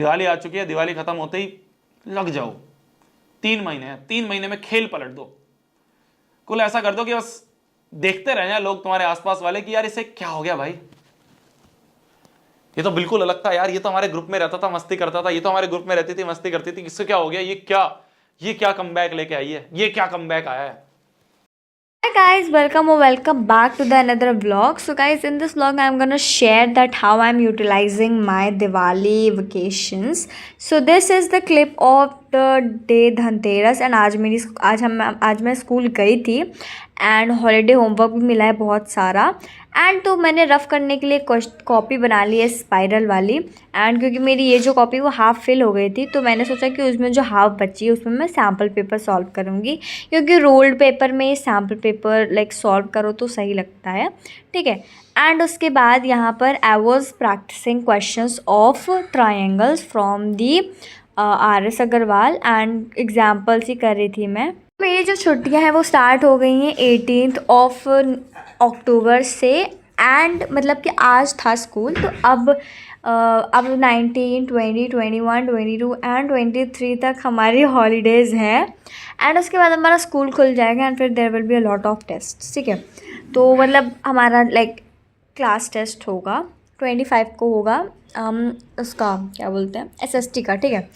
दिवाली आ चुकी है, दिवाली खत्म होते ही लग जाओ। 3 महीने हैं, 3 महीने में खेल पलट दो। कुल ऐसा कर दो कि बस देखते रह जाए लोग तुम्हारे आसपास वाले कि यार इसे क्या हो गया भाई, ये तो बिल्कुल अलग था यार, ये तो हमारे ग्रुप में रहता था, मस्ती करता था, ये तो हमारे ग्रुप में रहती थी, मस्ती करती थी, इससे क्या हो गया, ये क्या कमबैक लेके आई है, ये क्या कमबैक आया है। Hi guys, welcome back to the another vlog. So guys, in this vlog I'm gonna share that how I'm utilizing my Diwali vacations. So this is the clip of the day Dhanteras and आज मैं school गई थी and holiday homework भी मिला है बहुत सारा। And तो मैंने रफ़ करने के लिए कॉपी बना ली है स्पाइरल वाली। एंड क्योंकि मेरी ये जो कॉपी वो हाफ़ फिल हो गई थी तो मैंने सोचा कि उसमें जो हाफ़ बची है उसमें मैं सैम्पल पेपर सॉल्व करूँगी, क्योंकि रोल्ड पेपर में सैम्पल पेपर लाइक सॉल्व करो तो सही लगता है, ठीक है। एंड उसके बाद यहाँ पर I was practising questions of triangles from the RS Agarwal and examples ही कर रही थी मैं। मेरी जो छुट्टियां हैं वो स्टार्ट हो गई हैं 18 अक्टूबर से। एंड मतलब कि आज था स्कूल तो अब 19, 20, 21, 22 एंड 23 तक हमारी हॉलीडेज़ हैं। एंड उसके बाद हमारा स्कूल खुल जाएगा एंड फिर there will be a lot of test, ठीक है। तो मतलब हमारा लाइक क्लास टेस्ट होगा 25 को होगा, उसका क्या बोलते हैं SST का, ठीक है।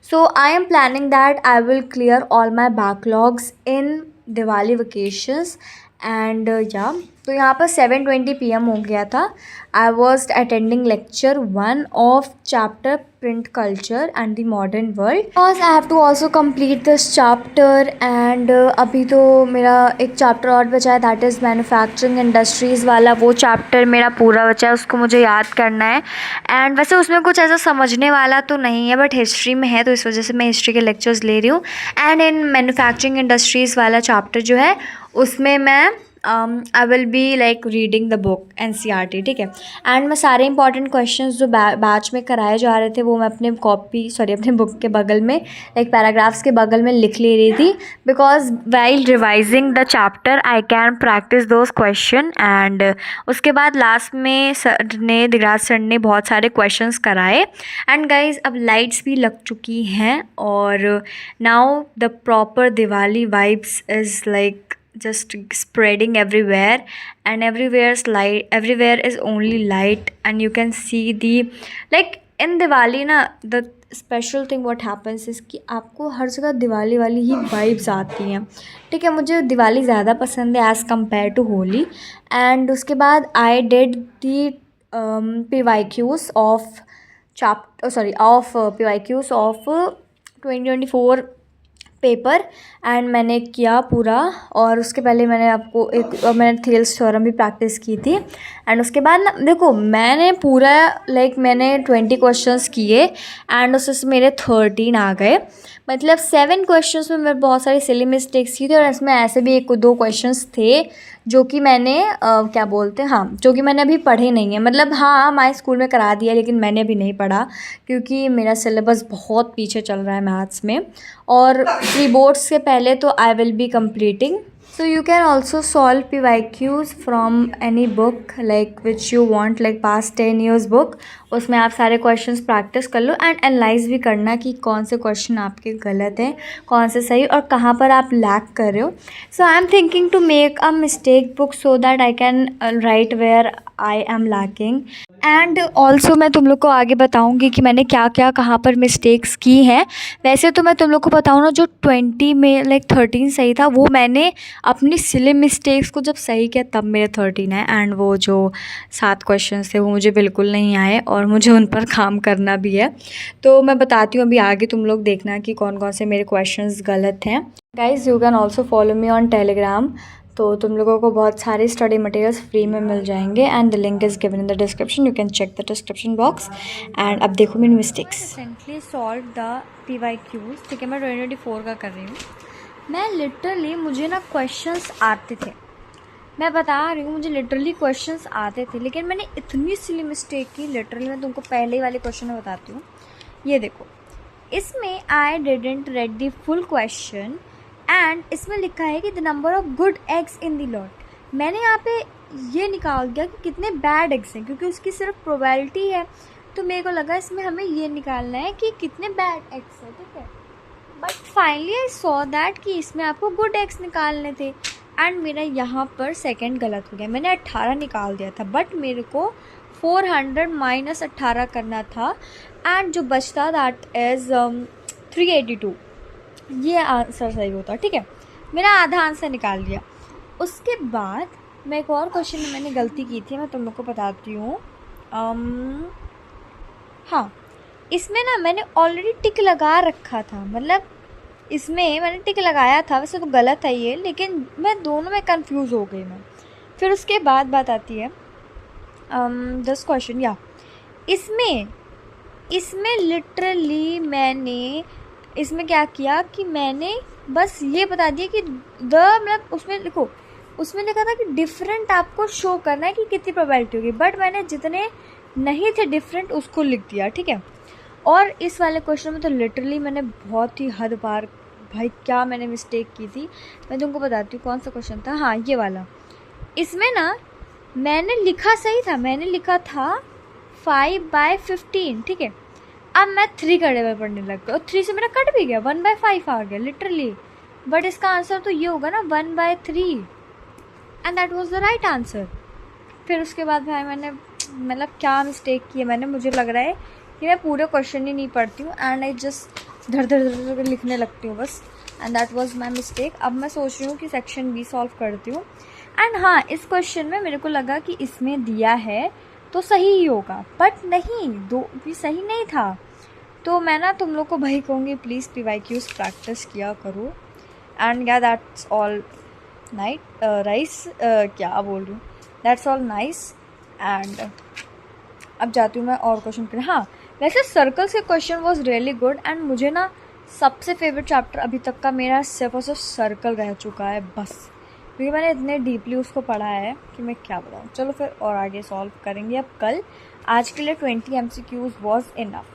So I am planning that I will clear all my backlogs in Diwali vacations and या तो यहाँ पर 7:20 PM हो गया था। I was attending lecture 1 of chapter print culture and the modern world, because I have to also complete this chapter. And अभी तो मेरा एक चैप्टर और बचा है, दैट इज़ मैन्युफैक्चरिंग इंडस्ट्रीज़ वाला। वो चैप्टर मेरा पूरा बचा है, उसको मुझे याद करना है। एंड वैसे उसमें कुछ ऐसा समझने वाला तो नहीं है, बट हिस्ट्री में है तो इस वजह से मैं हिस्ट्री के लेक्चर्स ले रही हूँ। एंड इन मैन्युफैक्चरिंग इंडस्ट्रीज़ वाला चैप्टर जो है उसमें मैं I will be like reading the book NCERT, ठीक है। एंड मैं सारे इंपॉर्टेंट क्वेश्चंस जो बैच में कराए जा रहे थे वो मैं अपने अपने बुक के बगल में लाइक पैराग्राफ्स के बगल में लिख ले रही थी, because while revising the chapter I can practice those question. And उसके बाद लास्ट में दिगराज सर ने बहुत सारे क्वेश्चंस कराए। एंड गाइज अब लाइट्स भी लग चुकी हैं और now the proper Diwali vibes is like just spreading everywhere, and everywhere is only light, and you can see the like in Diwali ना the special thing what happens is कि आपको हर जगह दिवाली वाली ही वाइब्स आती हैं, ठीक है। मुझे दिवाली ज़्यादा पसंद है as compare to Holi. And उसके बाद I did the PYQs of PYQs of 2024 paper and मैंने किया पूरा। और उसके पहले मैंने थेल्स थ्योरम भी प्रैक्टिस की थी। एंड उसके बाद ना देखो मैंने पूरा मैंने 20 क्वेश्चंस किए एंड उससे मेरे 13 आ गए। मतलब 7 क्वेश्चंस में मैं बहुत सारी सिली मिस्टेक्स की थी, और इसमें ऐसे भी 1-2 क्वेश्चंस थे जो कि मैंने जो कि मैंने अभी पढ़े नहीं है। मतलब हाँ माय स्कूल में करा दिया लेकिन मैंने अभी नहीं पढ़ा, क्योंकि मेरा सिलेबस बहुत पीछे चल रहा है मैथ्स में। और प्री बोर्ड्स के पहले तो I will be completing. So you can also solve PYQs from any book like which you want, like past 10 years book। उसमें आप सारे क्वेश्चंस प्रैक्टिस कर लो एंड एनालाइज भी करना कि कौन से क्वेश्चन आपके गलत हैं, कौन से सही, और कहाँ पर आप लैक कर रहे हो। So I am thinking to make a mistake book so that I can write where I am lacking. And also मैं तुम लोग को आगे बताऊंगी कि मैंने क्या क्या कहाँ पर मिस्टेक्स की हैं। वैसे तो मैं तुम लोग को बताऊँ ना, जो 20 में 13 सही था वो मैंने अपनी सिली मिस्टेक्स को जब सही किया तब मेरे 13 है। एंड वो जो 7 क्वेश्चंस थे वो मुझे बिल्कुल नहीं आए और मुझे उन पर काम करना भी है। तो मैं बताती हूँ अभी आगे, तुम लोग देखना कि कौन कौन से मेरे क्वेश्चंस गलत हैं। Guys you can also follow me on Telegram, तो तुम लोगों को बहुत सारे स्टडी मटेरियल्स फ्री में मिल जाएंगे and the link is given in the description, you can check the description box. And अब देखो मेरी mistakes. Recently solve the PYQs, ठीक है। मैं 2024 का कर रही हूँ। मैं लिटरली मुझे ना क्वेश्चंस आते थे, मैं बता रही हूँ मुझे लिटरली क्वेश्चंस आते थे, लेकिन मैंने इतनी सिली मिस्टेक की। लिटरली मैं तुमको पहले ही वाले क्वेश्चन में बताती हूँ। ये देखो, इसमें I didn't read the full question and इसमें लिखा है कि the number of good eggs in the lot. मैंने यहाँ पे ये निकाल दिया कि कितने बैड एग्स हैं, क्योंकि उसकी सिर्फ प्रोबेबिलिटी है तो मेरे को लगा इसमें हमें ये निकालना है कि कितने बैड एक्स है, ठीक है। But finally I saw that कि इसमें आपको गुड एक्स निकालने थे, एंड मेरा यहाँ पर सेकंड गलत हो गया। मैंने 18 निकाल दिया था, बट मेरे को 400 माइनस 18 करना था, एंड जो बचता दैट इज़ 382। ये आंसर सही होता, ठीक है। मेरा आधा आंसर निकाल दिया। उसके बाद मैं एक और क्वेश्चन में मैंने गलती की थी, मैं तुम लोग को बताती हूँ। हाँ, इसमें ना मैंने ऑलरेडी टिक लगा रखा था, मतलब इसमें मैंने टिक लगाया था, वैसे तो गलत है ये, लेकिन मैं दोनों में कंफ्यूज हो गई मैं। फिर उसके बाद बात आती है दिस क्वेश्चन, या इसमें लिटरली मैंने इसमें क्या किया कि मैंने बस ये बता दिया कि मतलब उसमें लिखो, उसमें लिखा था कि डिफरेंट आपको शो करना है कि कितनी प्रोबेबिलिटी होगी, बट मैंने जितने नहीं थे डिफरेंट उसको लिख दिया, ठीक है। और इस वाले क्वेश्चन में तो लिटरली मैंने बहुत ही हद पार, भाई क्या मैंने मिस्टेक की थी, मैं तुमको बताती हूँ कौन सा क्वेश्चन था। हाँ, ये वाला। इसमें ना मैंने लिखा सही था, मैंने लिखा था 5/15, ठीक है। अब मैं 3 का टेबल पढ़ने लग गई और 3 से मेरा कट भी गया, 1/5 आ गया लिटरली। बट इसका आंसर तो ये होगा ना 1/3, and that was the right answer. फिर उसके बाद भाई मैंने मतलब क्या मिस्टेक की है मैंने, मुझे लग रहा है कि मैं पूरे क्वेश्चन ही नहीं पढ़ती हूँ, एंड आई जस्ट धड़ धड़ लिखने लगती हूँ बस, and that was my mistake. अब मैं सोच रही हूँ कि सेक्शन बी सॉल्व करती हूँ। एंड हाँ, इस क्वेश्चन में मेरे को लगा कि इसमें दिया है तो सही ही होगा, बट नहीं, दो भी सही नहीं था। तो मैं ना तुम लोग को भाई कहूँगी प्लीज़ PYQs प्रैक्टिस किया करो। एंड या दैट्स ऑल क्या बोल रही हूँ, दैट्स ऑल नाइस। एंड अब जाती हूँ मैं और क्वेश्चन पर। हाँ, वैसे सर्कल्स के question was really good, and मुझे ना सबसे फेवरेट चैप्टर अभी तक का मेरा सिर्फ और सिर्फ सर्कल रह चुका है बस, क्योंकि मैंने इतने डीपली उसको पढ़ा है कि मैं क्या बताऊँ। चलो फिर और आगे सॉल्व करेंगे अब कल। आज के लिए 20 MCQs was enough.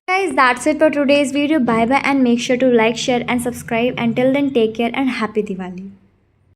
Guys, that's it for today's video. Bye bye, and make sure to like, share and subscribe. Until then, take care and happy Diwali.